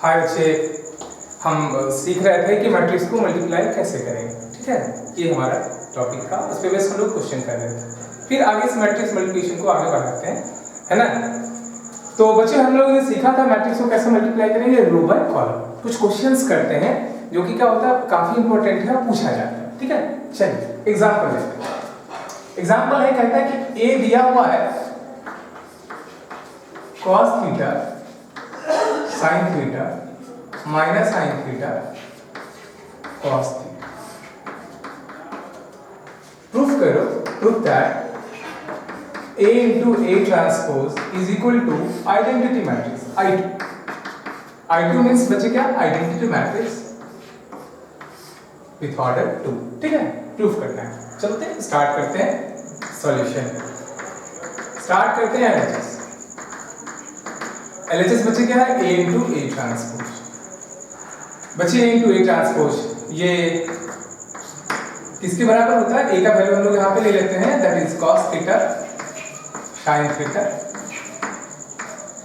हाय बच्चे, हम सीख रहे थे कि मैट्रिक्स को मल्टीप्लाई कैसे करें। ठीक है, ये हमारा टॉपिक था। उस पर बेस हम लोग क्वेश्चन कर रहे थे। फिर आगे इस मैट्रिक्स मल्टीप्लिकेशन को आगे बढ़ाते हैं, है ना। तो बच्चे हम लोगों ने सीखा था मैट्रिक्स को कैसे मल्टीप्लाई करेंगे, रो बाय कॉलम। कुछ क्वेश्चंस करते हैं जो कि क्या होता है, काफी इंपॉर्टेंट है, पूछा जाता है। ठीक है, चलिए एग्जाम्पल लेते हैं। एग्जाम्पल है, कहता है कि ए दिया हुआ है cos theta sin theta minus sin theta cos theta. Proof करो, proof that A into A transpose is equal to identity matrix I2। I2 means बच्चे क्या, आइडेंटिटी मैट्रिक्स विथ ऑर्डर 2। ठीक है, प्रूफ करना है। चलते हैं, स्टार्ट करते हैं सॉल्यूशन। स्टार्ट करते हैं LHS। LHS बच्चे क्या है, A into A ट्रांसपोज। बच्चे A into A ट्रांसपोज ये किसके बराबर होता है, A का वैल्यू हम लोग यहाँ पे ले लेते हैं, that is cos theta sin theta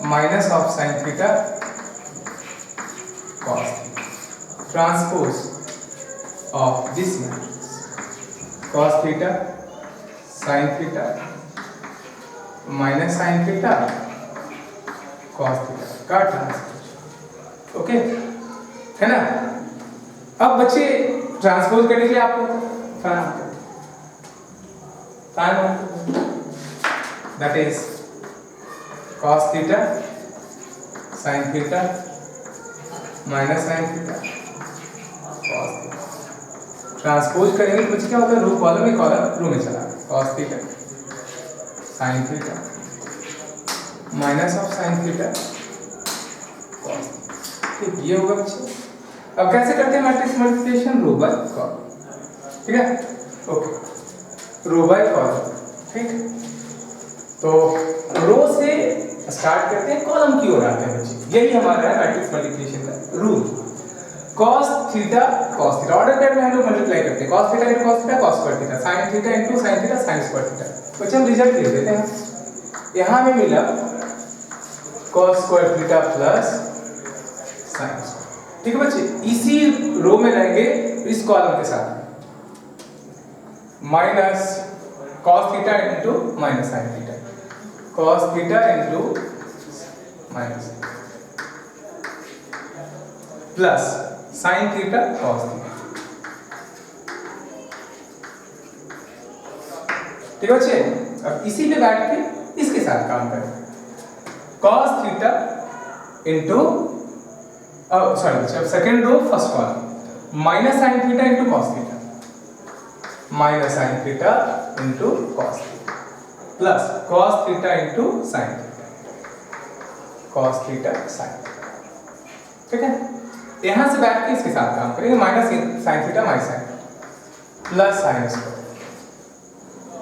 minus of sin theta cos theta. Transpose of this matrix cos theta sin theta minus sin theta cos theta का ट्रांसपोज। ओके, है ना। अब बच्चे ट्रांसपोज करने के लिए आपको that is cos theta sin theta minus sin theta cos theta. Transpose करेंगे तो बच्चे क्या होता है, रो कॉलम में, कॉलम रो में चला cos theta sin theta minus of sin theta cos theta. ठीक, ये होगा बच्चे। अब कैसे करते हैं matrix multiplication, row by column. ठीक है, ओके, रो बाय कॉलम। ठीक, तो रो से स्टार्ट करते हैं, कॉलम की ओर आते हैं बच्चे। यही हमारा है मैट्रिक्स मल्टीप्लिकेशन का rule. cos theta cos theta order pattern में हम लोग मल्टीप्लाई करते हैं, cos theta into cos theta cos square theta, sin theta into sin theta sin square theta. बच्चे हम रिजल्ट ले लेते हैं। यहाँ में मिला cos square theta plus sin square. ठीक है बच्चे, इसी रो में रहेंगे इस कॉलम के साथ, minus cos theta into minus sin theta, cos theta into minus plus sin theta cos theta. ठीक है बच्चे, अब इसी पे बैठ के इसके साथ काम करें, cos थीटा into सॉरी बच्चे, अब second row first column, minus sin theta into cos theta minus sin theta into cos theta plus cos theta into sin theta cos theta sin theta. ठीक है, यहां से बैठ के इसके साथ काम करेंगे, minus sin theta minus sin plus sin square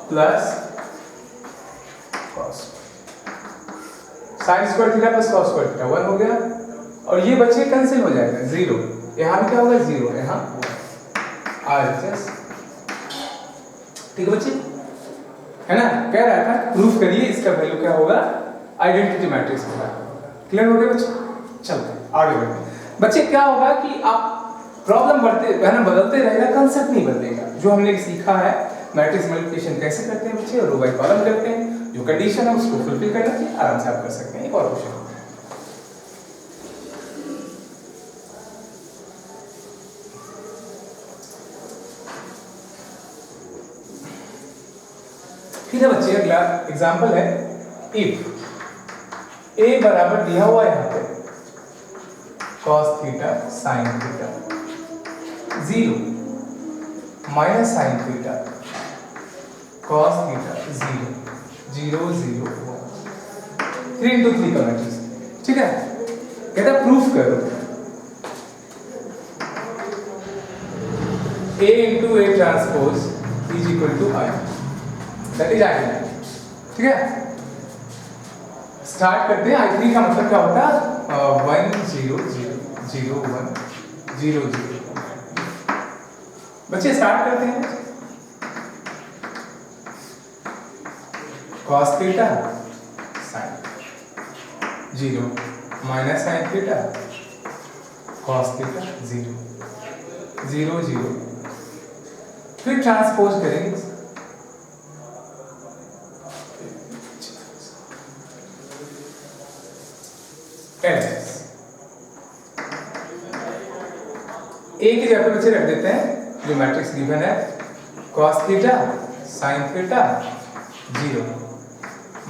plus cos sin square theta plus cos square theta 1 हो गया। और ये बच्चे कैंसिल हो जाएगा, जीरो। यहाँ भी क्या होगा, जीरो, यहाँ RHS। ठीक है बच्चे, है ना। कह रहा था प्रूफ करिए इसका वैल्यू क्या होगा, आइडेंटिटी मैट्रिक्स होगा। क्लियर हो गया बच्चे, चलते आगे बढ़ते। बच्चे क्या होगा कि आप प्रॉब्लम बढ़ते है ना, बदलते रहेगा, कंसेप्ट नहीं बदलेगा। जो हमने सीखा है मैट्रिक्स मल्टीप्लिकेशन कैसे करते हैं बच्चे, रो बाय कॉलम करते हैं, जो कंडीशन है उसको फुलफिल करना चाहिए, आराम से आप कर सकते हैं। एक और क्वेश्चन, फिर है बच्चे अगला एग्जांपल है, इफ a बराबर दिया हुआ है यहाँ पे cos theta sin theta 0 minus sin theta cos theta 0 0 0 1 3 into 3 का मैट्रिक्स। ठीक है, कहता प्रूफ करो a into A transpose is equal to I, that is identity. ठीक है, स्टार्ट करते हैं। I3 का मतलब क्या होता है, 1 0 0 0 1 0 0। बच्चे स्टार्ट करते हैं, cos theta sin 0 minus sin theta cos theta 0 0 0, फिर ट्रांसपोज करेंगे LS एक ही जगह पे बच्चे रख देते हैं जो मैट्रिक्स गिवन है, cos theta sin theta 0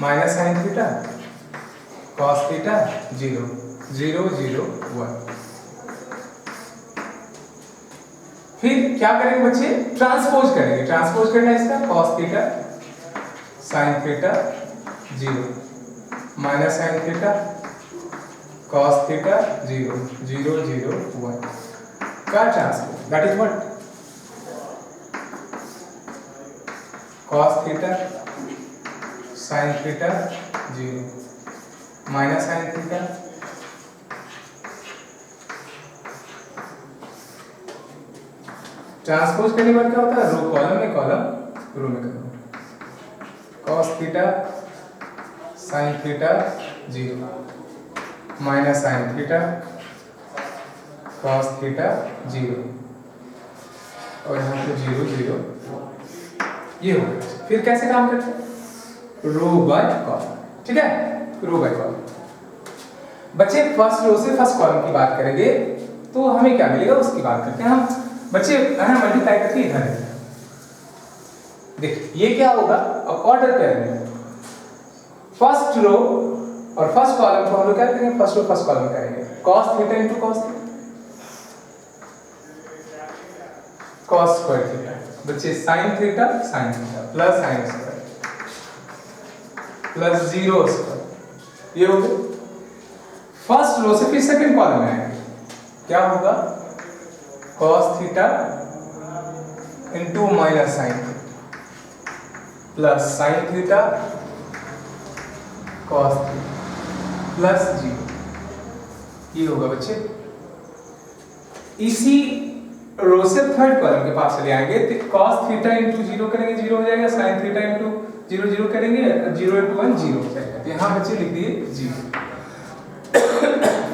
minus sin theta cos theta 0 0 0 1। फिर क्या करेंगे बच्चे, ट्रांसपोज करेंगे। ट्रांसपोज करना है इसका, cos theta sin theta 0 minus sin theta cos theta 0 0 0 1 का transpose, that is what cos theta sin theta 0 minus sin theta transpose करने के बाद क्या होता है, रो कॉलम में कॉलम रो में column, cos theta sin theta 0 minus sin theta cos theta 0 और यहाँ पे 0 0 ये हो गया। फिर कैसे काम करते हैं, रो बाय कॉलम, ठीक है, रो बाय कॉलम। बच्चे फर्स्ट रो से फर्स्ट कॉलम की बात करेंगे तो हमें क्या मिलेगा उसकी बात करते हैं हम बच्चे, है ना, मल्टीप्लाई करके इधर है। देखिए ये क्या होगा, अब ऑर्डर करेंगे फर्स्ट रो और फर्स्ट कॉलम को हम लोग क्या करेंगे, फर्स्ट रो फर्स्ट कॉलम करेंगे, cos theta into cos theta cos square theta, बच्चे sin theta plus sin square plus 0 square, ये हो गया। फर्स्ट रो से फिर सेकंड कॉलम में आएंगे, क्या होगा, cos theta into minus sin plus sin theta cos theta plus 0, ये होगा बच्चे। इसी रो से थर्ड कॉलम के पास चले आएंगे तो cos थीटा इंटू 0 करेंगे 0 हो जाएगा, sin थीटा इंटू 0 0 करेंगे 0 इंटू 1 0 हो जाएगा। तो यहाँ बच्चे लिख दिए 0।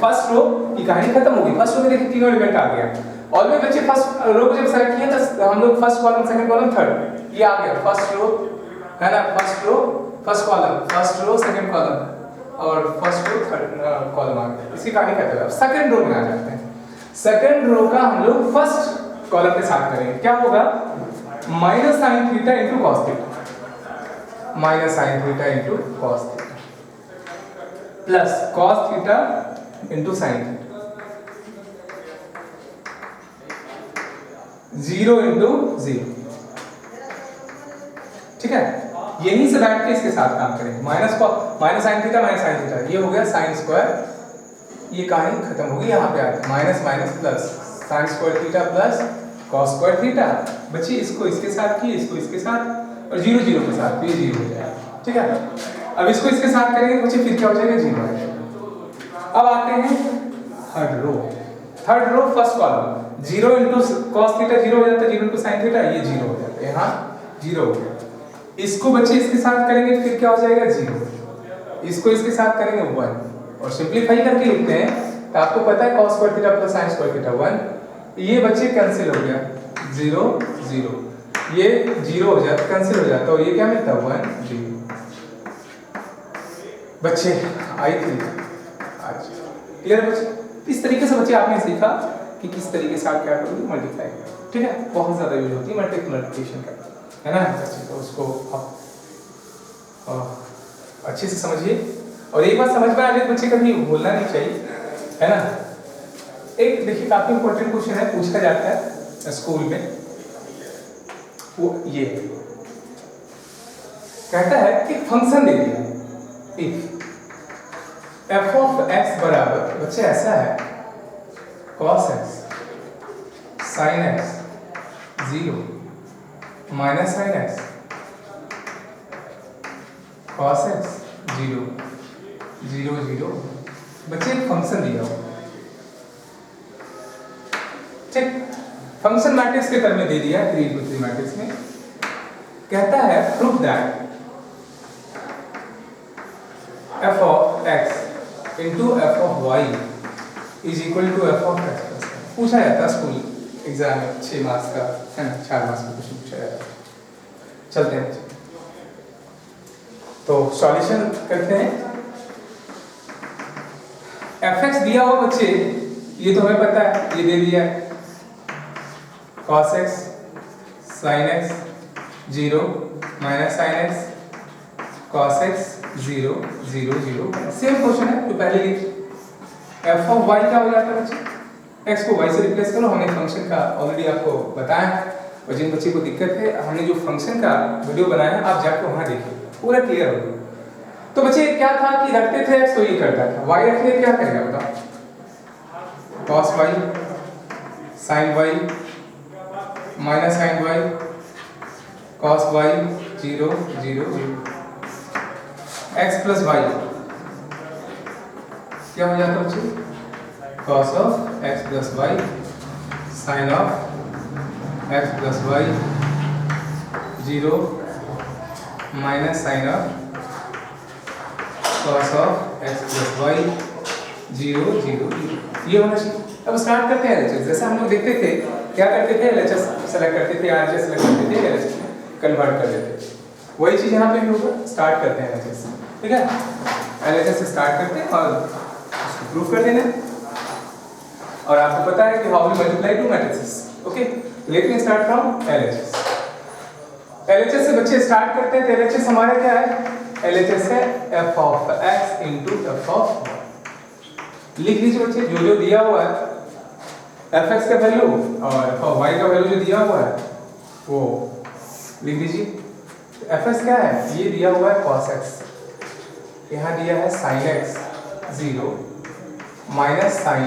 फर्स्ट रो की कहानी खत्म होगी। फर्स्ट रो में देखिए तीनों एलिमेंट आ गया। और में बच्चे फर्स्ट रो को जब सेलेक्ट किया तो हम लोग first column second column third, ये आ गया फर्स्ट रो, है ना, first row first column, first row second column और फर्स्ट रो थर्ड कॉलम आ गया। इसकी कहानी खत्म है। अब सेकंड रो में आ जाते हैं। सेकंड रो का हम लोग फर्स्ट कॉलम के साथ करेंगे, क्या होगा, minus sin theta into cos theta, minus sin theta into cos theta plus cos theta into sin theta 0 into 0, ठीक है। यहीं से बैठ के इसके साथ काम करेंगे, minus sin theta minus sin theta, ये हो गया sin स्क्वायर, ये कहानी खत्म होगी। यहाँ पे आते minus minus plus sin square theta plus cos square theta, बच्चे इसको इसके साथ किए, इसको इसके साथ और 0 0 के साथ, ये 0 हो जाएगा, ठीक है। अब इसको इसके साथ करेंगे बच्चे, फिर क्या हो जाएगा, 0 आ जाएगा। अब आते हैं third row first column, 0 into cos theta 0 हो जाता है, 0 इंटू sin थीटा, ये 0 हो जाता है, यहाँ 0 हो गया। इसको बच्चे इसके साथ करेंगे फिर क्या हो जाएगा, 0, इसको इसके साथ करेंगे 1 और सिंपलीफाई करके लिखते हैं तो आपको पता है cos square theta plus sin square theta 1, ये बच्चे कैंसिल हो गया, 0 0, ये 0 हो जाता, कैंसिल हो जाता और ये क्या मिलता है, 1 0। बच्चे आई थी आज क्लियर बच्चे। इस तरीके से बच्चे आपने सीखा कि किस तरीके से आप क्या करोगे, मल्टीप्लाई, ठीक है। बहुत ज्यादा यूज होती है मल्टीप्लिकेशन का, है ना बच्चे, तो उसको आप अच्छे से समझिए। और एक बात समझ में आ जाए बच्चे, कभी भूलना नहीं चाहिए, है ना। एक देखिए काफी इंपॉर्टेंट क्वेश्चन है, पूछा जाता है स्कूल में, वो ये कहता है कि फंक्शन दे दिया, इफ f ऑफ x बराबर बच्चे ऐसा है cos x sin x 0 minus sin x cos x 0 0 0, बच्चे एक फंक्शन दिया हो, ठीक। फंक्शन मैट्रिक्स के टर्म में दे दिया 3 into 3 मैट्रिक्स में, कहता है proof that f of x into f of y is equal to f of x plus y. पूछा जाता है स्कूल एग्जाम में 6 मार्क्स का, है ना, 4 मार्क्स का क्वेश्चन पूछा जाता है। चलते हैं तो सॉल्यूशन करते हैं। एफ एक्स दिया हुआ बच्चे, ये तो हमें पता है, ये दे दिया है cos x sin x 0 minus sin x cos x 0 0 0। Same question है तो पहले लिख f ऑफ y क्या हो जाता है बच्चे, x को y से रिप्लेस करो। हमने फंक्शन का ऑलरेडी आपको बताया है, और जिन बच्चे को दिक्कत है हमने जो फंक्शन का वीडियो बनाया आप जाकर वहां देखिए, पूरा क्लियर होगा। तो बच्चे क्या था कि रखते थे x तो ये करता था, y रखिए क्या करेगा बताओ, cos y sin y minus sin y cos y 0 0 0। x plus y क्या हो जाता है बच्चे, cos of x plus y sin of x plus y 0 minus sin of cos of x plus y 0 0 0। ये होना चाहिए। अब स्टार्ट करते हैं LHS। जैसे हम लोग देखते थे क्या करते थे, LHS सेलेक्ट करते थे, RHS सेलेक्ट करते थे, LHS कन्वर्ट कर देते थे। वही चीज यहाँ पे भी होगा। स्टार्ट करते हैं LHS से, ठीक है, LHS से स्टार्ट करते हैं और उसको प्रूव कर देना। और आपको पता है कि how we multiply two matrices. Okay, let me start from LHS। LHS से बच्चे स्टार्ट करते हैं तो LHS हमारा क्या है, LHS है f of x into f of y। लिख लीजिए बच्चे, जो जो दिया हुआ है fx का वैल्यू और f ऑफ y का वैल्यू जो दिया हुआ है वो लिख लीजिए। fx क्या है, ये दिया हुआ है cos x, यहाँ दिया है sin x 0 minus sin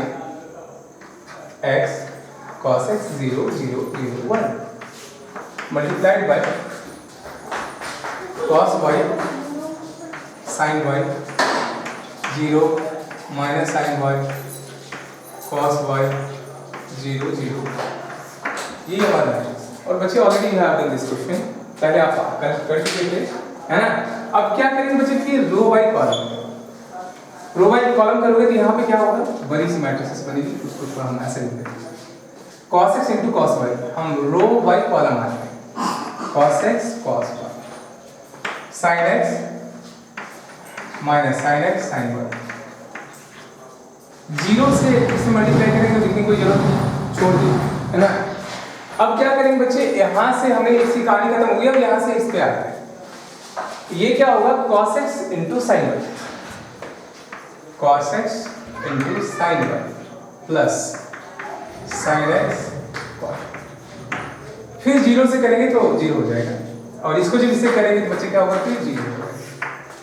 x cos x 0 0 0 1 multiplied by cos y sin y 0 minus sin y cos y 0 0। ये हमारा है। और बच्चे already you have done this question, पहले आप कर चुके थे, है ना। अब क्या करेंगे बच्चे कि row by column, row by column करोगे तो यहाँ पे क्या होगा, बड़ी सी मैट्रिसेस बनेगी, उसको थोड़ा हम ऐसे लिख देंगे cos x into cos y। हम रो बाय कॉलम आते हैं, cos x cos y sin x minus sin x sin y। 0 से इसे मल्टीप्लाई करेंगे तो लिखने की कोई जरूरत नहीं, छोड़ दी, है ना। अब क्या करेंगे बच्चे, यहाँ से हमें इसकी कहानी खत्म हो गई, अब यहाँ से इस पे आते हैं। ये क्या होगा, cos x into sin y, cos x into sin y plus sin x cos। फिर 0 से करेंगे तो 0 हो जाएगा, और इसको जब इससे करेंगे तो बच्चे क्या होगा, फिर 0 हो जाएगा।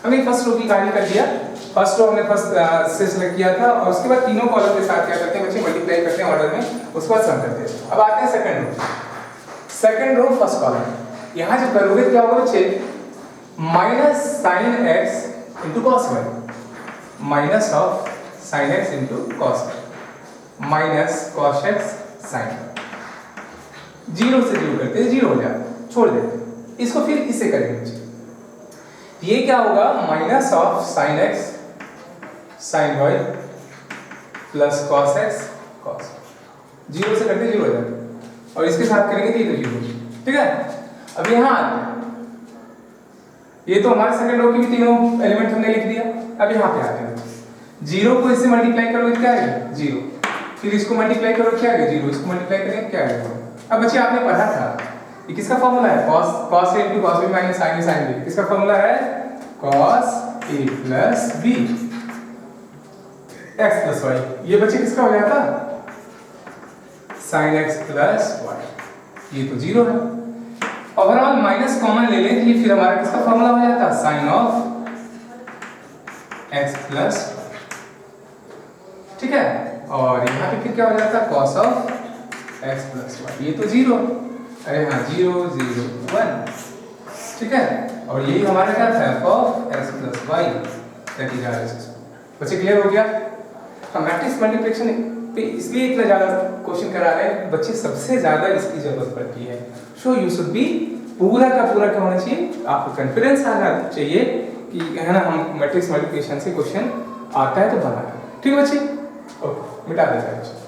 हमने फर्स्ट रो की कहानी कर दिया, फर्स्ट रो हमने फर्स्ट से सिलेक्ट किया था, और उसके बाद तीनों कॉलम के साथ क्या करते हैं बच्चे, मल्टीप्लाई करते हैं ऑर्डर में, उसके बाद सम करते हैं। अब आते हैं second row. Second row first column, यहाँ जब करोगे क्या होगा बच्चे, minus sin x into cos y, minus of sin x into cos y minus cos x sin y। 0 से 0 करते हैं, 0 हो जाता है, छोड़ देते हैं इसको, फिर इसे करेंगे बच्चे। ये क्या होगा, minus of sin x sin y plus cos x cos y। 0 से करते 0 हो जाता है, और इसके साथ करेंगे तो ये तो 0 हो जाएगा, ठीक है। अब यहाँ आते हैं, ये तो हमारे सेकंड रो की भी तीनों एलिमेंट हमने लिख दिया। अब यहाँ पे आते हैं, 0 को इससे मल्टीप्लाई करोगे क्या आएगा, 0, फिर इसको मल्टीप्लाई करो क्या आएगा, 0, इसको मल्टीप्लाई करेंगे क्या आएगा। अब बच्चे आपने पढ़ा था ये किसका फॉर्मूला है, cos a into cos b minus sin a sin b। किसका फॉर्मूला है, cos a plus b x plus y। ये बच्चे किसका हो जाता, sin x plus y। ये तो 0 है, ओवरऑल माइनस कॉमन ले लें तो ये फिर हमारा किसका फॉर्मूला हो जाता है, sin of x plus y, ठीक है। और यहाँ पे फिर क्या हो जाता है, cos of x plus y। ये तो 0, अरे हाँ 0 0 1, ठीक है। और यही हमारा क्या था, f of x plus y that is RHS। बच्चे क्लियर हो गया। हम मैट्रिक्स मल्टीप्लिकेशन पे इसलिए इतना ज़्यादा क्वेश्चन करा रहे हैं, बच्चे सबसे ज़्यादा इसकी जरूरत पड़ती है। सो यू शुड बी पूरा का पूरा क्या होना चाहिए, आपको कॉन्फिडेंस आना चाहिए कि है ना, हम मैट्रिक्स मल्टीप्लिकेशन से क्वेश्चन आता है तो बना, ठीक है बच्चे। ओके, मिटा देते हैं।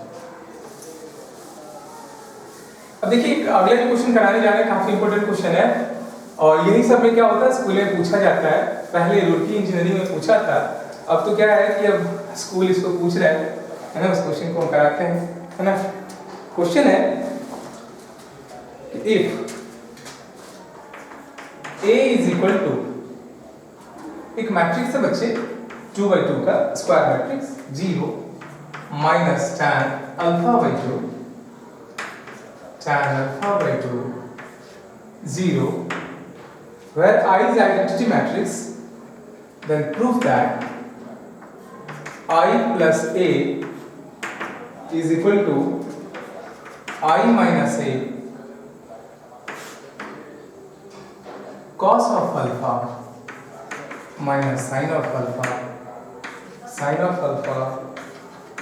अब देखिए अगला जो क्वेश्चन कराने जा रहे हैं काफी इंपॉर्टेंट क्वेश्चन है, और यही सब में क्या होता है स्कूल में पूछा जाता है। पहले रुड़की इंजीनियरिंग में पूछा था, अब तो क्या है कि अब स्कूल इसको पूछ रहा है ना, उस क्वेश्चन को हम कराते हैं, है ना। क्वेश्चन है if A is equal to, एक मैट्रिक्स है बच्चे 2/2 का square matrix, 0 minus tan alpha by 2, tan alpha by 2, 0, where I is identity matrix, then prove that I plus A is equal to I minus A cos of alpha minus sin of alpha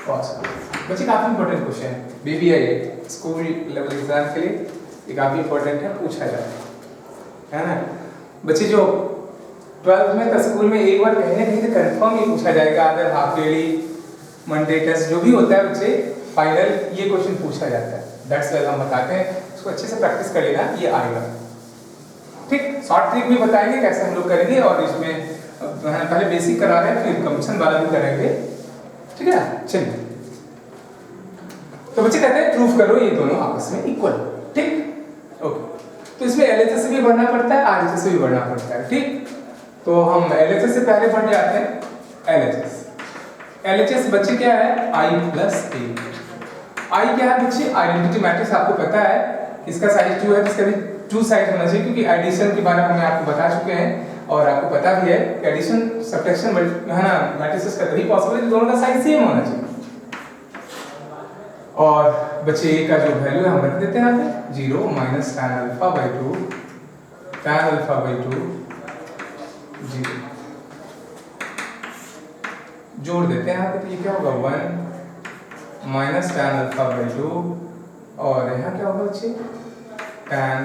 cos alpha। बच्चे काफी important question है, BBI school level exam के लिए ये काफी important है, पूछा जाता है ना बच्चे। जो 12th में था स्कूल में एक बार कहीं ना कहीं तो कंफर्म ही पूछा जाएगा, अगर हाफ ईयरली मंडे टेस्ट जो भी होता है बच्चे फाइनल ये क्वेश्चन पूछा जाता है। दैट्स वाई हम बताते हैं, इसको अच्छे से प्रैक्टिस कर लेना, ये आएगा। ठीक, शॉर्ट ट्रिक भी बताएंगे कैसे हम लोग करेंगे, और इसमें पहले बेसिक करा रहे हैं फिर कंपटीशन वाला भी करेंगे, ठीक है। चलिए, तो बच्चे कहते हैं प्रूफ करो ये दोनों आपस में इक्वल, ठीक, ओके। तो इसमें LHS से भी बढ़ना पड़ता है, RHS से भी बढ़ना पड़ता है, ठीक। तो हम LHS से पहले बढ़ जाते हैं। LHS बच्चे क्या है, I plus A। I क्या है बच्चे, आइडेंटिटी मैट्रिक्स आपको पता है, इसका साइज 2 है, इसका भी 2 साइड होना चाहिए, क्योंकि एडिशन के बारे में हमने आपको बता चुके हैं, और आपको पता भी है कि एडिशन सब्ट्रैक्शन है ना मैट्रिसेस का तभी पॉसिबल है दोनों का साइज सेम होना चाहिए। और बच्चे A का जो वैल्यू है हम रख देते हैं यहाँ पे 0 minus tan alpha by 2, tan alpha by 2 0 जोड़ देते हैं यहाँ पे, तो ये क्या होगा 1 माइनस tan अल्फा बाई 2, और यहाँ क्या होगा बच्चे tan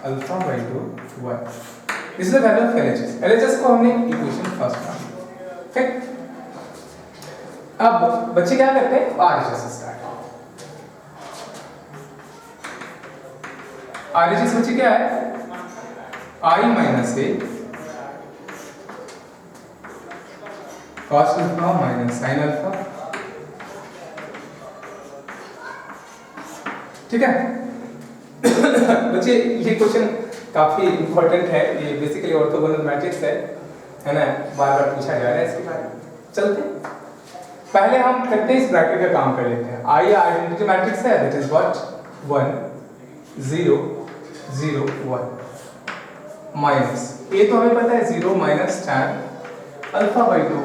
alpha by 2 1। This is the value of LHS। LHS को हमने इक्वेशन फर्स्ट मान, ठीक। अब बच्चे क्या करते हैं, RHS स्टार्ट। RHS बच्चे क्या है, I minus A cos alpha minus sin alpha, ठीक है। बच्चे ये क्वेश्चन काफी इंपॉर्टेंट है, ये बेसिकली ऑर्थोगोनल मैट्रिक्स है ना, बार बार पूछा जा रहा है इसके बारे में। चलते पहले हम करते हैं इस ब्रैकेट का काम कर लेते हैं। I आइडेंटिटी मैट्रिक्स है, that is what 1 0 0 1 minus A तो हमें पता है 0 माइनस tan अल्फा बाई 2,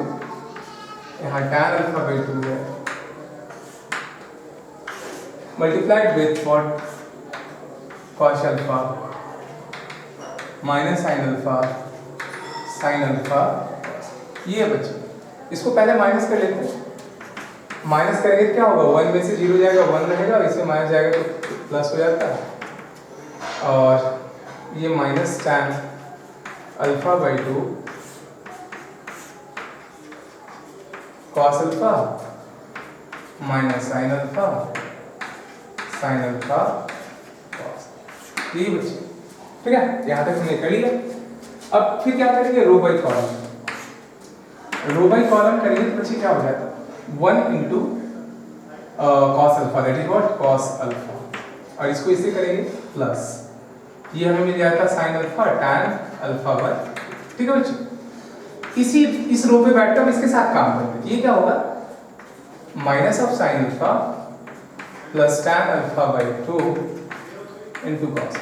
यहाँ tan अल्फा बाई 2 है, multiplied with what cos alpha minus sin alpha ये बच्चे, इसको पहले माइनस कर लेते हैं। माइनस करेंगे क्या होगा, 1 में से 0 जाएगा 1 रहेगा, इसमें माइनस जाएगा तो प्लस हो जाता है, और ये minus tan alpha by 2 cos alpha minus sin alpha cos, ये बच्चे, ठीक है। यहाँ तक हमने कर लिया। अब फिर क्या करेंगे, रो बाई कॉलम करेंगे तो बच्चे क्या हो जाता है 1 into cos alpha, that is what cos alpha, और इसको इससे करेंगे प्लस, ये हमें मिल जाता है sin alpha tan alpha by, ठीक है बच्चे। इस रो पे बैठकर हम इसके साथ काम करेंगे, ये क्या होगा minus of sin alpha plus tan alpha by 2 into cos,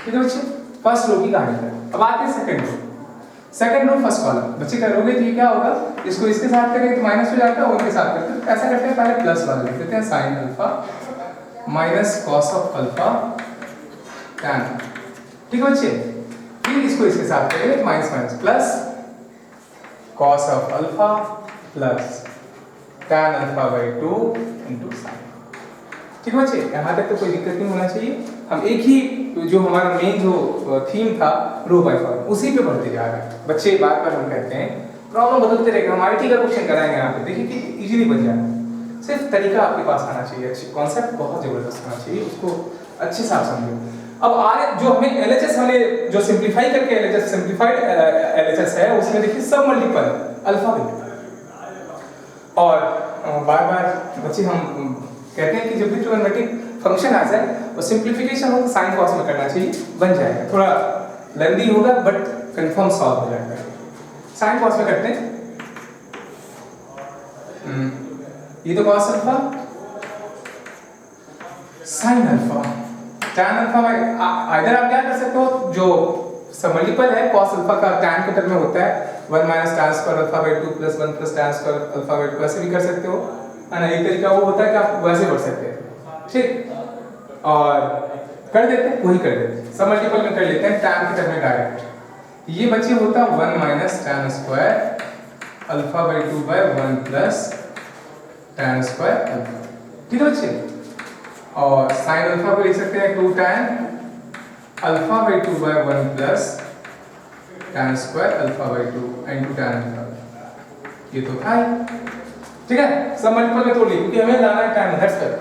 ठीक है बच्चे। फर्स्ट रो की कहानी है। अब आते हैं सेकंड रो फर्स्ट कॉलम। बच्चे करोगे तो ये क्या होगा, इसको इसके साथ करेंगे तो माइनस हो जाता है, और इसके साथ करते हैं ऐसा करते हैं, पहले प्लस वाला लिख देते हैं sin alpha minus cos of alpha tan, ठीक है बच्चे। फिर इसको इसके साथ करेंगे तो minus minus plus cos of alpha plus tan alpha by 2 into sin, ठीक है बच्चे। यहाँ तक तो कोई दिक्कत नहीं होना चाहिए। हम एक ही जो हमारा मेन जो थीम था रो बाय कॉलम उसी पे बढ़ते जा रहे हैं बच्चे। बार बार हम कहते हैं प्रॉब्लम बदलते रहेगा, हम IT का क्वेश्चन कराएंगे यहाँ पे, देखिए कि इजीली बन जाए। सिर्फ तरीका आपके पास आना चाहिए, अच्छी कॉन्सेप्ट बहुत जबरदस्त होना चाहिए, उसको अच्छे से आप समझो। अब आर जो हमें एलएचएस हमने जो सिंप्लीफाई करके एलएचएस सिंप्लीफाइड एलएचएस है उसमें देखिए सब मल्टीपल अल्फा वैल्यू, और बार बार बच्चे हम कहते हैं कि जब भी ट्रिग्नोमेट्रिक फंक्शन आ जाए और सिंप्लीफिकेशन हो तो साइन कॉस में करना चाहिए, बन जाएगा। थोड़ा लेंदी होगा बट कंफर्म सॉल्व हो जाएगा। साइन कॉस में करते हैं, ये तो cos alpha sine alpha tan alpha में इधर आप क्या कर सकते हो, जो सब मल्टीपल है cos अल्फा का tan के टर्म में होता है 1 - tan square alpha by 2 + 1 + tan square alpha by 2, ऐसे भी कर सकते हो, है ना। एक तरीका वो होता है कि आप वैसे बढ़ सकते हैं, ठीक। और कर देते हैं, वही कर देते हैं, सब मल्टीपल में कर लेते हैं tan के टर्म में डायरेक्ट। ये बच्चे होता 1 - tan square alpha by 2 by 1 + tan square alpha, ठीक है बच्चे। और साइन अल्फा को लिख सकते हैं 2 tan alpha by 2 by 1 + tan square alpha by 2 into tan alpha, ये तो था, ठीक है। सब मल्टीपल में तोड़ ली क्योंकि हमें लाना है tan, दैट्स इट,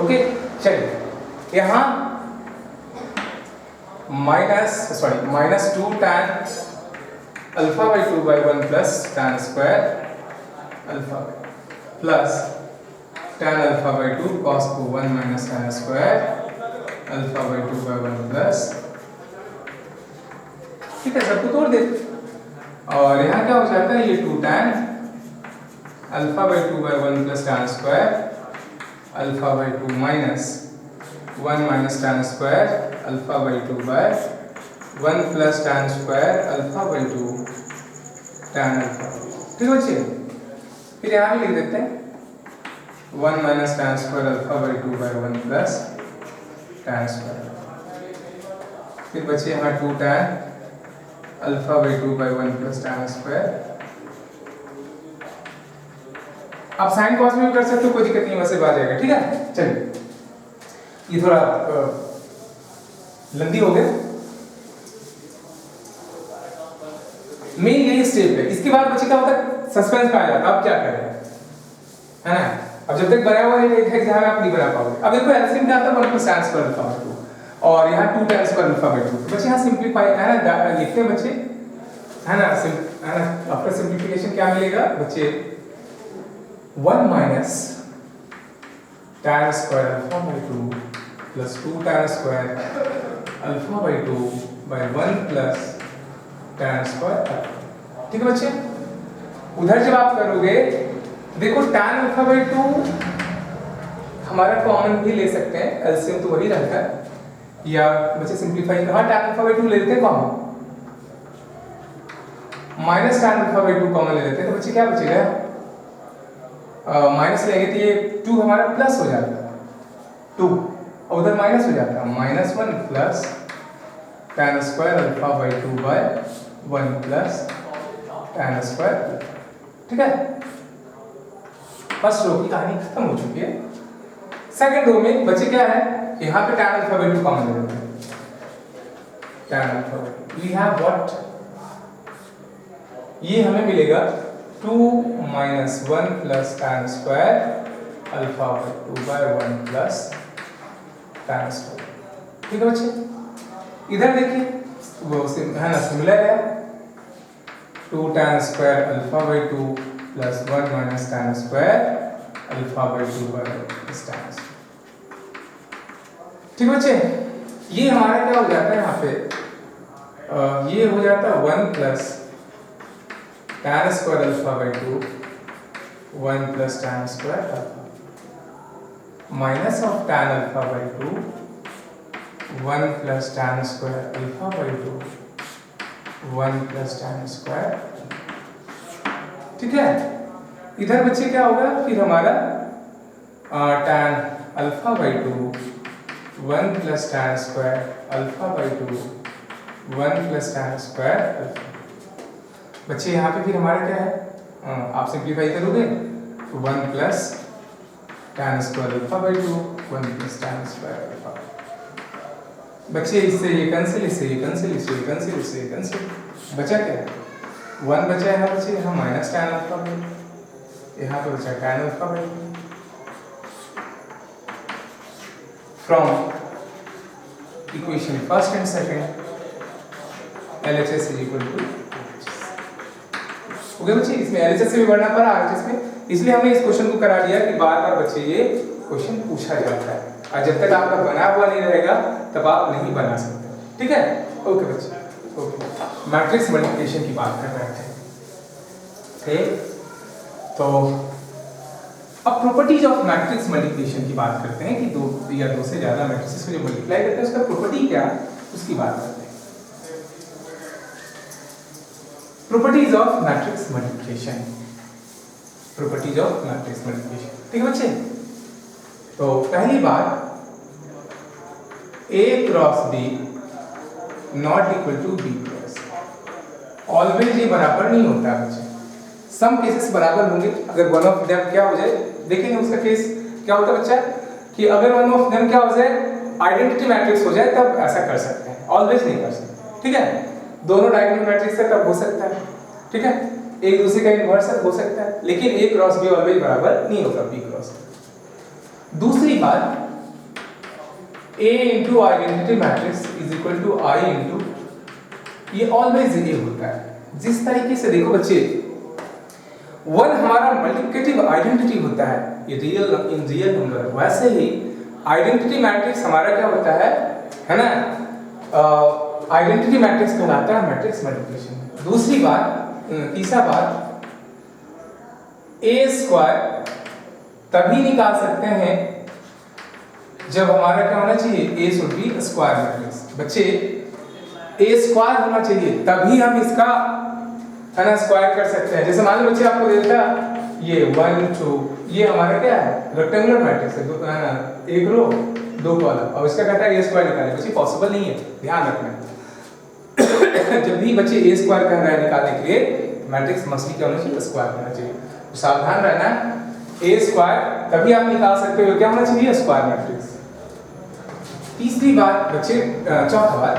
ओके। चलिए यहाँ -2 tan alpha by 2 by 1 + tan square alpha plus tan alpha by 2 cos 1 - tan square alpha by 2 by 1 plus, ठीक है, सबको तोड़ देते। और यहाँ क्या हो जाता है, ये 2 tan alpha by 2 by 1 + tan square alpha by 2 minus 1 - tan square alpha by 2 by 1 + tan square alpha by 2 tan alpha, ठीक है बच्चे। फिर यहाँ भी लिख देते हैं 1 - tan square alpha by 2 by 1 + tan square, फिर बचे यहाँ 2 tan alpha by 2 by 1 + tan square. आप साइन कॉस में भी कर सकते हो, कोई दिक्कत नहीं, वैसे आ जाएगा, ठीक है। चलिए ये थोड़ा लंबी हो गया, मेन यही स्टेप है। इसके बाद बच्चे क्या होता है, सस्पेंस में आ जाता है, अब क्या करें, है ना। अब जब तक बना हुआ है एक एग्जाम आप नहीं बना पाओगे। अब देखो एलसीएम क्या आता है 1 + tan स्क्वायर अल्फा बाय 2 और यहाँ 2 tan स्क्वायर अल्फा बाय 2, बच्चे यहाँ सिंपलीफाई है ना लिखते हैं बच्चे, है ना, है ना। आफ्टर सिंपलीफिकेशन क्या मिलेगा बच्चे, 1 - tan square alpha by 2 + 2 tan square alpha by 2 by 1 + tan square alpha, ठीक है बच्चे। उधर जब आप करोगे देखो tan अल्फा बाय 2 हमारा कॉमन भी ले सकते हैं, एलसीएम तो वही रहता है, या बच्चे सिंपलीफाई कहाँ tan अल्फा बाय 2 ले लेते हैं common, minus tan alpha by 2 common ले लेते हैं, तो बच्चे क्या बचेगा, माइनस लेंगे तो ये 2 हमारा प्लस हो जाता है 2, और उधर माइनस हो जाता है -1 plus tan square alpha by 2 by 1 plus tan square, ठीक है। फर्स्ट रो की कहानी खत्म हो चुकी है। सेकंड रो में बचे क्या है, यहाँ पे tan अल्फा बाय 2 कॉमन ले लेते हैं, tan alpha by 2 we have what, ये हमें मिलेगा 2 - 1 + tan square alpha by 2 by 1 + tan square, ठीक है बच्चे। इधर देखिए वो है ना सिमिलर है, 2 tan square alpha by 2 + 1 - tan square alpha by 2 by tan square, ठीक है बच्चे। ये हमारा क्या हो जाता है यहाँ पे, ये हो जाता है 1 + tan square alpha by 2 1 + tan square alpha minus of tan alpha by 2 1 + tan square alpha by 2 1 + tan square, ठीक है। इधर बच्चे क्या होगा फिर हमारा tan alpha by 2 1 + tan square alpha by 2 1 + tan square alpha, बच्चे यहाँ पे फिर हमारा क्या है, आप सिंप्लीफाई करोगे तो 1 + tan square alpha by 2 1 + tan square alpha, बच्चे इससे ये कैंसिल, इससे ये कैंसिल, इससे ये कैंसिल, इससे ये कैंसिल, बचा क्या है 1 बचा है बच्चे, यहाँ -tan अल्फा बाय, यहाँ पे बचा tan alpha by 2, from equation first and second LHS is equal to okay बच्चे। इसमें LHS से भी बढ़ना पड़ा RHS में, इसलिए हमने इस क्वेश्चन को करा दिया कि बार बार बच्चे ये क्वेश्चन पूछा जाता है और जब तक आपका बना हुआ नहीं रहेगा तब आप नहीं बना सकते। ठीक है ओके बच्चे ओके। मैट्रिक्स मल्टीप्लिकेशन की बात कर रहे थे ठीक। तो अब प्रॉपर्टीज ऑफ मैट्रिक्स मल्टीप्लिकेशन की बात करते हैं कि दो या दो से ज्यादा मैट्रिक्स को जो मल्टीप्लाई करते हैं उसका प्रॉपर्टी क्या उसकी बात करते हैं। Properties of matrix multiplication, properties of matrix multiplication ठीक है बच्चे। तो पहली बात A cross B not equal to B cross. Always ये बराबर नहीं होता बच्चे, सम केसेस बराबर होंगे। अगर वन ऑफ देम क्या हो जाए, देखेंगे उसका केस क्या होता है बच्चा, कि अगर वन ऑफ देम क्या हो जाए आइडेंटिटी मैट्रिक्स हो जाए तब ऐसा कर सकते हैं, ऑलवेज नहीं कर सकते। ठीक है दोनों डायगोनल मैट्रिक्स है तब हो सकता है। ठीक है एक दूसरे का इन्वर्स हो सकता है, लेकिन A क्रॉस B ऑलवेज बराबर नहीं होगा B क्रॉस। दूसरी बात A into identity matrix is equal to I into, ये ऑलवेज ये होता है। जिस तरीके से देखो बच्चे वन हमारा मल्टीप्लिकेटिव आइडेंटिटी होता है ये रियल इन रियल नंबर, वैसे ही आइडेंटिटी मैट्रिक्स हमारा क्या होता है ना, आइडेंटिटी मैट्रिक्स कहलाता है मैट्रिक्स मल्टीप्लिकेशन। दूसरी बात तीसरा बात A स्क्वायर तभी निकाल सकते हैं जब हमारा क्या होना चाहिए A should be square matrix. बच्चे A स्क्वायर होना चाहिए तभी हम इसका है ना स्क्वायर कर सकते हैं। जैसे मान लो बच्चे आपको देता ये 1 2 ये हमारा क्या है रेक्टेंगुलर मैट्रिक्स है ना, एक रो दो कॉलम, और इसका कहता है A स्क्वायर निकालें, बच्चे पॉसिबल नहीं है, ध्यान रखना। जब भी बच्चे A स्क्वायर कह रहा है निकालने के लिए मैट्रिक्स मस्ट क्या होना चाहिए स्क्वायर होना चाहिए। तो सावधान रहना, A स्क्वायर तभी आप निकाल सकते हो क्या होना चाहिए स्क्वायर मैट्रिक्स। तीसरी बात बच्चे चौथा बात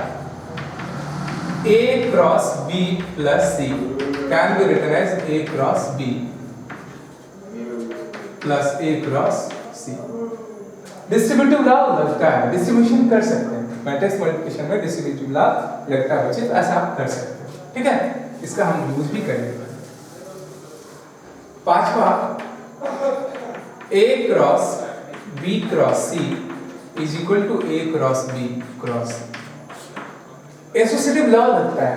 A cross B plus C can be written as A cross B plus A cross C। Distributive law लगता है, डिस्ट्रीब्यूशन कर सकते हैं मैट्रिक्स मल्टीप्लिकेशन में, डिस्ट्रीब्यूटिव लॉ लगता है बच्चे, तो ऐसा आप कर सकते हैं। ठीक है इसका हम यूज भी करेंगे। पांचवा A cross B cross C is equal to A cross B cross C। Associative law लगता है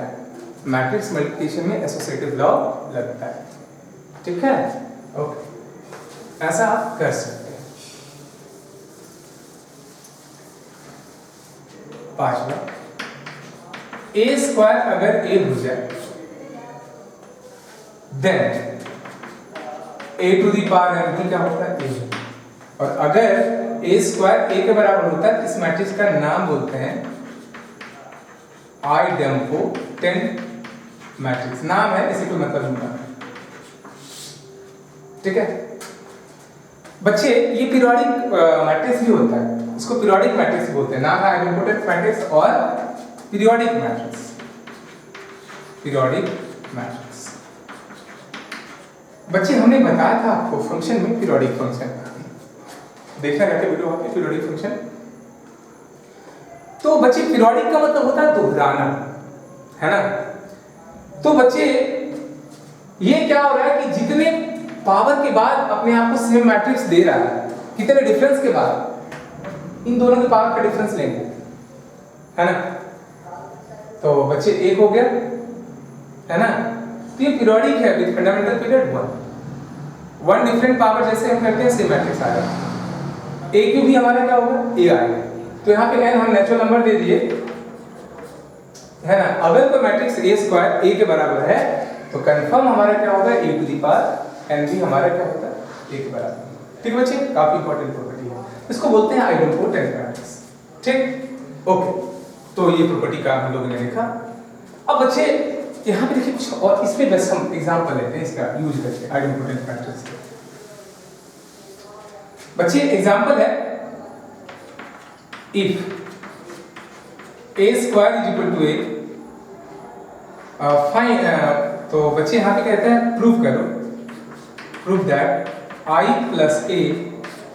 मैट्रिक्स मल्टीप्लिकेशन में, एसोसिएटिव लॉ लगता है। ठीक है ओके ऐसा आप कर सकते हैं। पांचवा A स्क्वायर अगर A हो जाए then A to the power n क्या होता है A, और अगर A स्क्वायर A के बराबर होता है इस मैट्रिक्स का नाम बोलते हैं आइडेम्पोटेंट मैट्रिक्स। नाम है इसी को मतलब नहीं। ठीक है बच्चे ये पीरियोडिक मैट्रिक्स भी होता है, इसको पीरियोडिक मैट्रिक्स बोलते हैं। नाम है आइडेम्पोटेंट मैट्रिक्स और पीरियोडिक मैट्रिक्स। पीरियोडिक मैट्रिक्स बच्चे हमने बताया था आपको फंक्शन में पीरियोडिक फंक्शन देखना करके वीडियो आपके पीरियोडिक फंक्शन। तो बच्चे पीरियोडिक का मतलब होता है दोहराना, है ना। तो बच्चे ये क्या हो रहा है कि जितने पावर के बाद अपने आप को सेम मैट्रिक्स दे रहा है, कितने डिफरेंस के बाद इन दोनों के पावर का डिफरेंस लेंगे, है ना। तो बच्चे एक हो गया, है ना। तो ये पीरियोडिक है with fundamental period 1 different power जैसे हम करते हैं सेम मैट्रिक्स आ रहा है। A क्यूब भी हमारा क्या होगा A आएगा। तो यहाँ पे n हम नेचुरल नंबर दे दिए, है ना। अगर कोई मैट्रिक्स A स्क्वायर A के बराबर है तो कंफर्म हमारा क्या होगा A to the power n भी हमारा क्या होता है A के बराबर। ठीक है बच्चे काफी इंपॉर्टेंट प्रॉपर्टी है, इसको बोलते हैं आइडेम्पोटेंट मैट्रिक्स। ठीक ओके तो ये प्रॉपर्टी का हम लोगों ने देखा। अब बच्चे यहाँ पे देखिए कुछ और इस पे बस हम एग्जांपल लेते हैं इसका यूज करके आइडेम्पोटेंट मैट्रिक्स। बच्चे एग्जांपल है if A square is equal to A fine तो बच्चे यहाँ पे कहते हैं प्रूव करो, prove that I plus A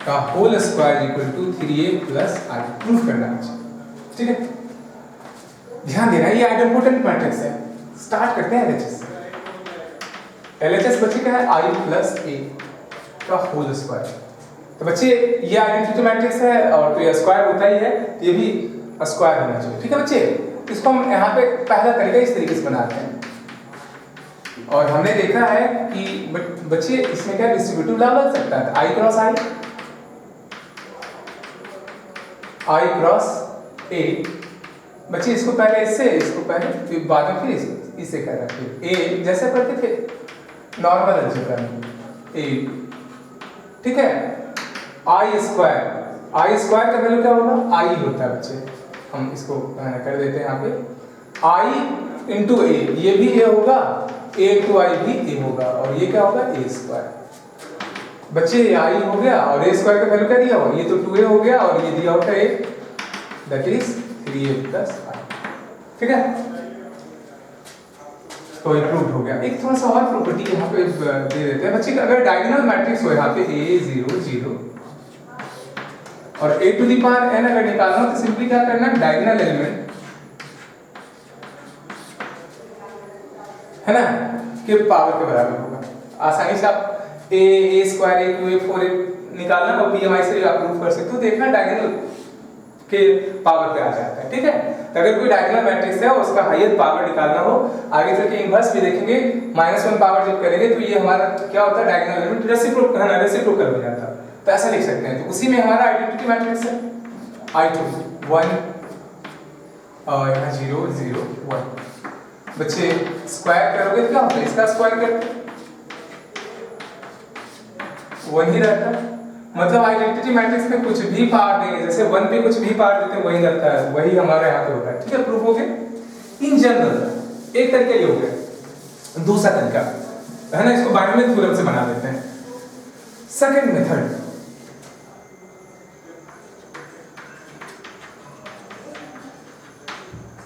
का whole square equal to 3a plus I proof करना है। ठीक है, ध्यान देना ये आइडेंटिटी मैट्रिक्स है। स्टार्ट करते हैं एलएचएस से। एलएचएस बच्चे का है आई प्लस ए का होल स्क्वायर। तो बच्चे ये आइडेंटिटी मैट्रिक्स है और तो ये स्क्वायर होता ही है, तो ये भी स्क्वायर होना चाहिए। ठीक है बच्चे, इसको हम यहाँ पे पहला तरीका इस तरीके से बनाते हैं और हमने देखा है कि बच्चे इसमें क्या डिस्ट्रीब्यूटिव ला लग सकता है आई क्रॉस आई क्रॉस ए। बच्चे इसको पहले इससे, इसको पहले फिर बाद में फिर इससे कर रहे थे ए जैसे पढ़ते थे नॉर्मल अलजेब्रा में ए। ठीक है, आई स्क्वायर का वैल्यू क्या होगा आई होता है बच्चे। हम इसको कर देते हैं यहाँ पे आई इंटू ए, ये भी ए होगा, ए इंटू आई भी ए होगा और ये क्या होगा ए स्क्वायर। बच्चे आई हो गया और ए स्क्वायर का वैल्यू क्या दिया हुआ, ये तो 2a हो गया और ये दिया होता है दैट इज 3a प्लस आई। ठीक है, तो ये प्रूव हो गया। एक थोड़ा सा और प्रॉपर्टी यहाँ पे दे देते हैं बच्चे, अगर डायगोनल मैट्रिक्स हो यहाँ पे a 0 0 और a to the power n अगर निकालना हो तो सिंपली क्या करना है, डायगोनल एलिमेंट है ना के पावर के बराबर होगा। आसानी से आप a स्क्वायर a 4a निकालना और pmi से आप प्रूव कर सकते हो। देखना डायगोनल के पावर पे आ जाता है। ठीक है, तो अगर कोई डायगोनल मैट्रिक्स है उसका हाईएस्ट पावर निकालना हो, आगे चल के इनवर्स भी देखेंगे, -1 पावर जब करेंगे तो ये हमारा क्या होता है डायगोनल एलिमेंट रेसिप्रोकल हो जाता है। तो ऐसा लिख सकते हैं, तो उसी में हमारा आइडेंटिटी मैट्रिक्स है I2 1 और यहाँ 0 0 1। बच्चे स्क्वायर करोगे तो क्या होता है, इसका स्क्वायर करते 1 ही रहता है। मतलब आइडेंटिटी मैट्रिक्स में कुछ भी पावर देंगे, जैसे 1 पे कुछ भी पावर देते हैं वही रहता है, वही हमारे यहाँ पे होता है। ठीक है, प्रूफ हो गया। इन जनरल एक तरीका ये हो गया। दूसरा तरीका है ना, इसको बाइनोमियल थ्योरम से बना देते हैं। सेकंड मेथड,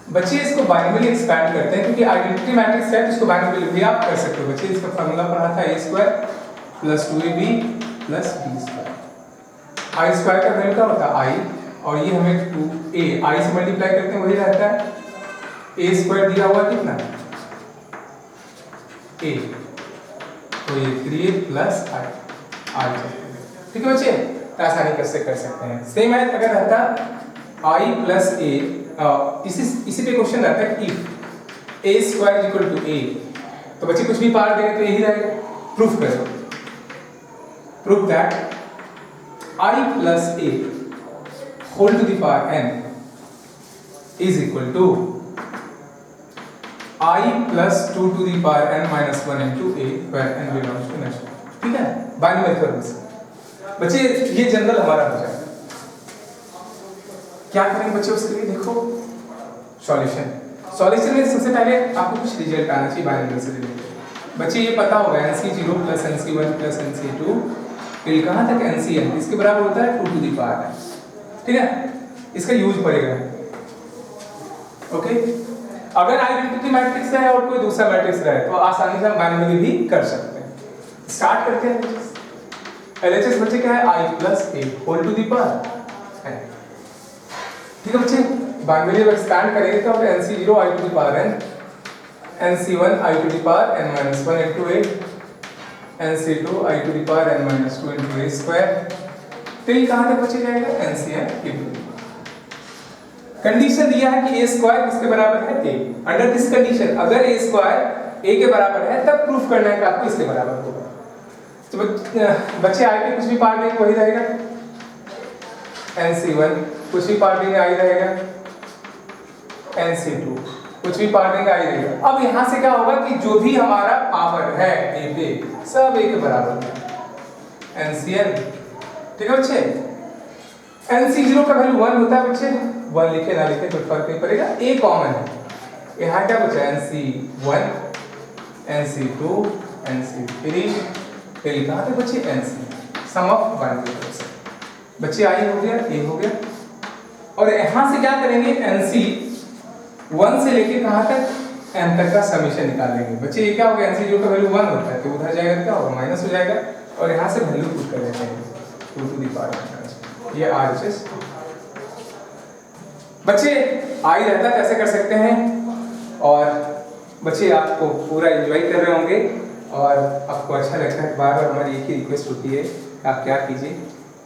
बच्चे इसको बाइनोमियली एक्सपैंड करते हैं क्योंकि आइडेंटिटी मैट्रिक्स है तो इसको बाइनोमियली भी आप कर सकते हो। बच्चे इसका फार्मूला पढ़ा था a square plus 2ab plus b square. I square का वैल्यू क्या होता है i और ये हमें 2a i से मल्टीप्लाई करते हैं वही रहता है। a स्क्वायर दिया हुआ कितना a, तो ये 3a प्लस i। ठीक है बच्चे, तो आसानी से कर सकते हैं। सेम है अगर रहता i प्लस a, इसी पे क्वेश्चन रहता है if a square equal to a, तो बच्चे कुछ भी पावर देंगे तो यही रहेगा। प्रूफ करो, proof that I plus a whole to the power n is equal to I plus 2 to the power n minus 1 into a where n belongs to natural। ठीक है, बाइनोमियल थ्योरम से बच्चे ये जनरल हमारा हो जाएगा। क्या करेंगे बच्चे उसके लिए, देखो सॉल्यूशन में सबसे पहले आपको कुछ रिजल्ट आना चाहिए बाइनोमियल से रिलेटेड। बच्चे ये पता होगा NC0 plus NC1 plus NC2 फिर कहाँ तक NCN इसके बराबर होता है 2 to the power n। ठीक है, इसका यूज पड़ेगा। ओके, अगर आइडेंटिटी मैट्रिक्स है और कोई दूसरा मैट्रिक्स रहे तो आसानी से हम बाइनोमियल भी कर सकते हैं। स्टार्ट करते हैं। LHS बच्चे क्या है I plus a whole to the power n। ठीक है बच्चे, बाइनोमियल एक्सपैंड करेंगे तो हमें NC0 I to the power n, NC1 I to the power n minus 1 into a, NC2 I to the power n minus 2 into a square। तो ये कहाँ तक बचे जाएगा NCn into। कंडीशन दिया है कि a स्क्वायर किसके बराबर है a। अंडर दिस कंडीशन अगर a स्क्वायर a के बराबर है तब प्रूफ करना है कि आपको इसके बराबर होगा। तो बच्चे i पे कुछ भी पार्ट देंगे वही रहेगा, NC1 कुछ भी पार्ट देंगे i रहेगा, NC2 कुछ भी पार्ट देंगे i रहेगा। अब यहाँ से क्या होगा कि जो भी हमारा पावर है a पे सब a के बराबर है, NCn। ठीक है बच्चे, NC0 का वैल्यू 1 होता है बच्चे, 1 लिखे ना लिखे कोई फर्क नहीं पड़ेगा, a कॉमन है। यहाँ क्या बचा NC1 NC2 NC3 फिर कहाँ थे बच्चे NC, सम ऑफ 1 बच्चे i हो गया a हो गया। और यहाँ से क्या करेंगे NC1 से लेके कहाँ तक n तक का समीशन निकाल लेंगे। बच्चे ये क्या होगा NC0 का वैल्यू 1 होता है तो उधर जाएगा क्या होगा माइनस हो जाएगा और यहाँ से वैल्यू पुट कर देते हैं 2 to the power -, ये RHS। बच्चे आ ही रहता कैसे कर सकते हैं, और बच्चे आपको पूरा एंजॉय कर रहे होंगे और आपको अच्छा लगता है। बार बार हमारी एक ही रिक्वेस्ट होती है, आप क्या कीजिए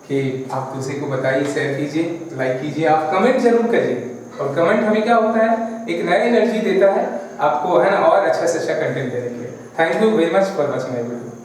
कि आप दूसरे को बताइए, शेयर कीजिए, लाइक कीजिए, आप कमेंट जरूर करिए। और कमेंट हमें क्या होता है, एक नया एनर्जी देता है आपको, है ना, और अच्छा से अच्छा कंटेंट देने के लिए। Thank you very much for watching my video.